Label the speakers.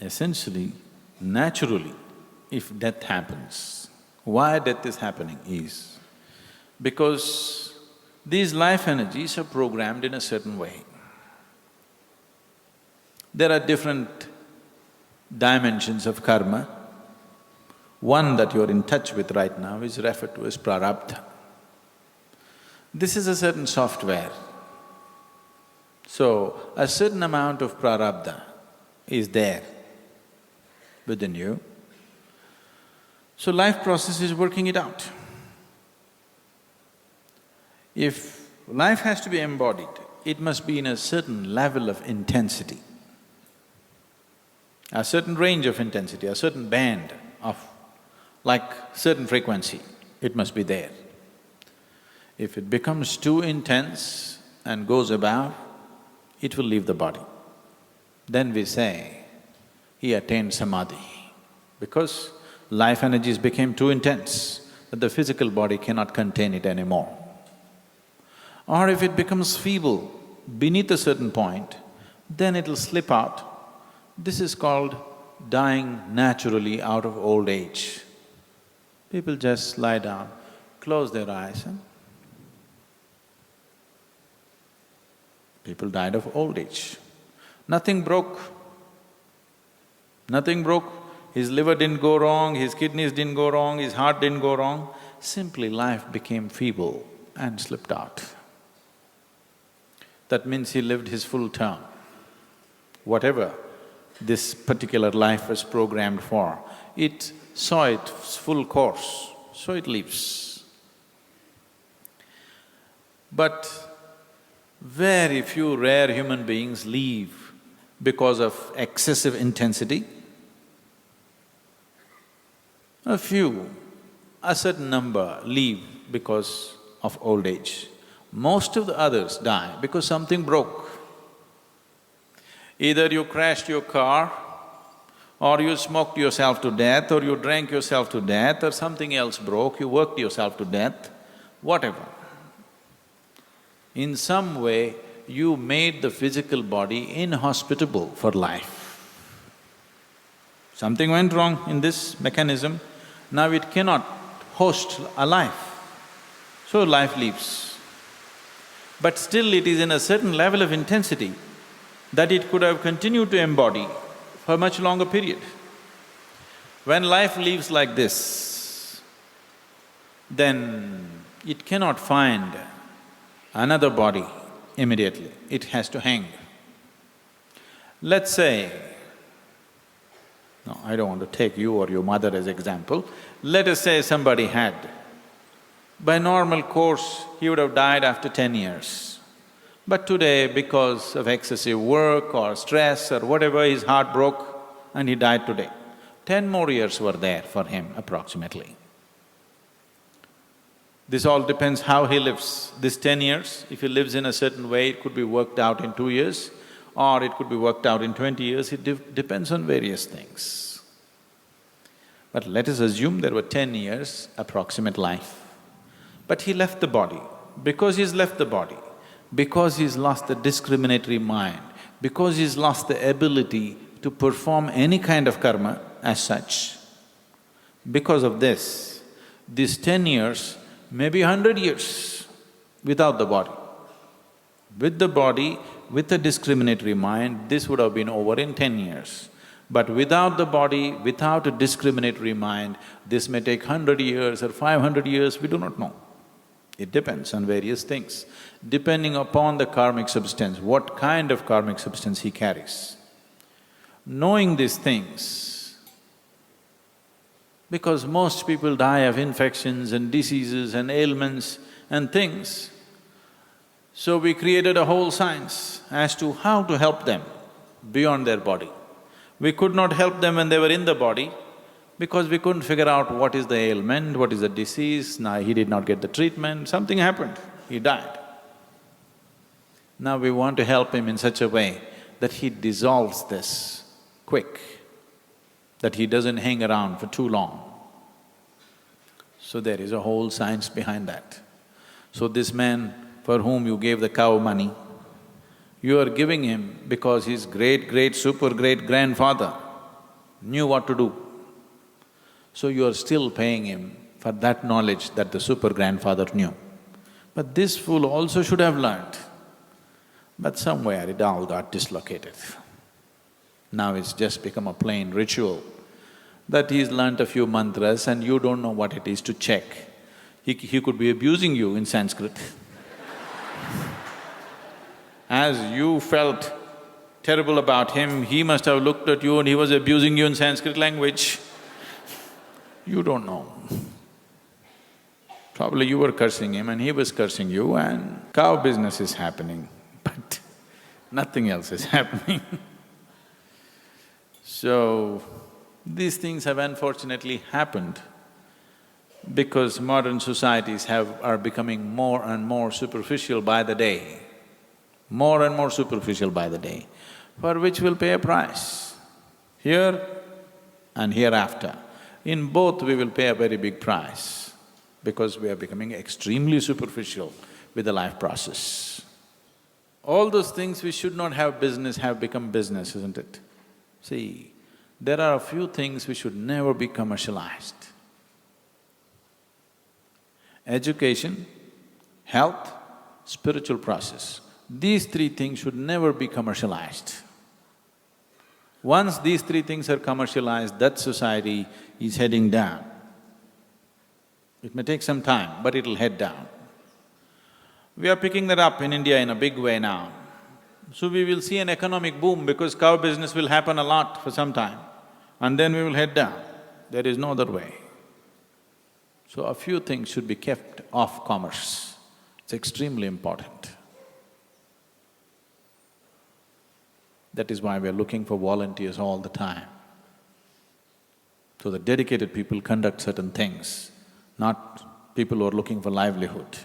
Speaker 1: Essentially, naturally, if death happens, why death is happening is because these life energies are programmed in a certain way. There are different dimensions of karma. One that you're in touch with right now is referred to as prarabdha. This is a certain software. So, a certain amount of prarabdha is there within you. So life process is working it out. If life has to be embodied, it must be in a certain level of intensity, a certain range of intensity, a certain band of… like certain frequency, it must be there. If it becomes too intense and goes above, it will leave the body. Then we say, he attained samadhi, because life energies became too intense that the physical body cannot contain it anymore. Or if it becomes feeble beneath a certain point, then it'll slip out. This is called dying naturally out of old age. People just lie down, close their eyes and… people died of old age. Nothing broke. Nothing broke. His liver didn't go wrong, his kidneys didn't go wrong, his heart didn't go wrong. Simply life became feeble and slipped out. That means he lived his full term. Whatever this particular life was programmed for, it saw its full course, so it leaves. But very few rare human beings leave because of excessive intensity. A few, a certain number leave because of old age. Most of the others die because something broke. Either you crashed your car, or you smoked yourself to death, or you drank yourself to death, or something else broke, you worked yourself to death, whatever. In some way, you made the physical body inhospitable for life. Something went wrong in this mechanism, now it cannot host a life, so life leaves. But still it is in a certain level of intensity that it could have continued to embody for a much longer period. When life leaves like this, then it cannot find another body immediately, it has to hang. Let's say, no, I don't want to take you or your mother as example. Let us say somebody had, by normal course, he would have died after 10 years. But today, because of excessive work or stress or whatever, his heart broke and he died today. 10 more years were there for him approximately. This all depends how he lives. This 10 years, if he lives in a certain way, it could be worked out in 2 years, or it could be worked out in 20 years, it depends on various things. But let us assume there were 10 years approximate life. But he left the body. Because he's left the body, because he's lost the discriminatory mind, because he's lost the ability to perform any kind of karma as such, because of this, these 10 years may be 100 years without the body. With the body, with a discriminatory mind, this would have been over in 10 years. But without the body, without a discriminatory mind, this may take 100 years or 500 years, we do not know. It depends on various things, depending upon the karmic substance, what kind of karmic substance he carries. Knowing these things, because most people die of infections and diseases and ailments and things, so we created a whole science as to how to help them beyond their body. We could not help them when they were in the body because we couldn't figure out what is the ailment, what is the disease. Now he did not get the treatment, something happened, he died. Now we want to help him in such a way that he dissolves this quick, that he doesn't hang around for too long. So there is a whole science behind that. So this man for whom you gave the cow money, you are giving him because his great-great-super-great-grandfather knew what to do. So you are still paying him for that knowledge that the super-grandfather knew. But this fool also should have learnt, but somewhere it all got dislocated. Now it's just become a plain ritual that he's learnt a few mantras and you don't know what it is to check. He could be abusing you in Sanskrit. As you felt terrible about him, he must have looked at you and he was abusing you in Sanskrit language. You don't know. Probably you were cursing him and he was cursing you and cow business is happening, but nothing else is happening. So, these things have unfortunately happened because modern societies are becoming more and more superficial by the day, more and more superficial by the day, for which we'll pay a price, here and hereafter. In both we will pay a very big price because we are becoming extremely superficial with the life process. All those things we should not have business have become business, isn't it? See, there are a few things which should never be commercialized. Education, health, spiritual process. These three things should never be commercialized. Once these three things are commercialized, that society is heading down. It may take some time, but it'll head down. We are picking that up in India in a big way now. So we will see an economic boom because cow business will happen a lot for some time and then we will head down. There is no other way. So a few things should be kept off commerce. It's extremely important. That is why we are looking for volunteers all the time. So that dedicated people conduct certain things, not people who are looking for livelihood.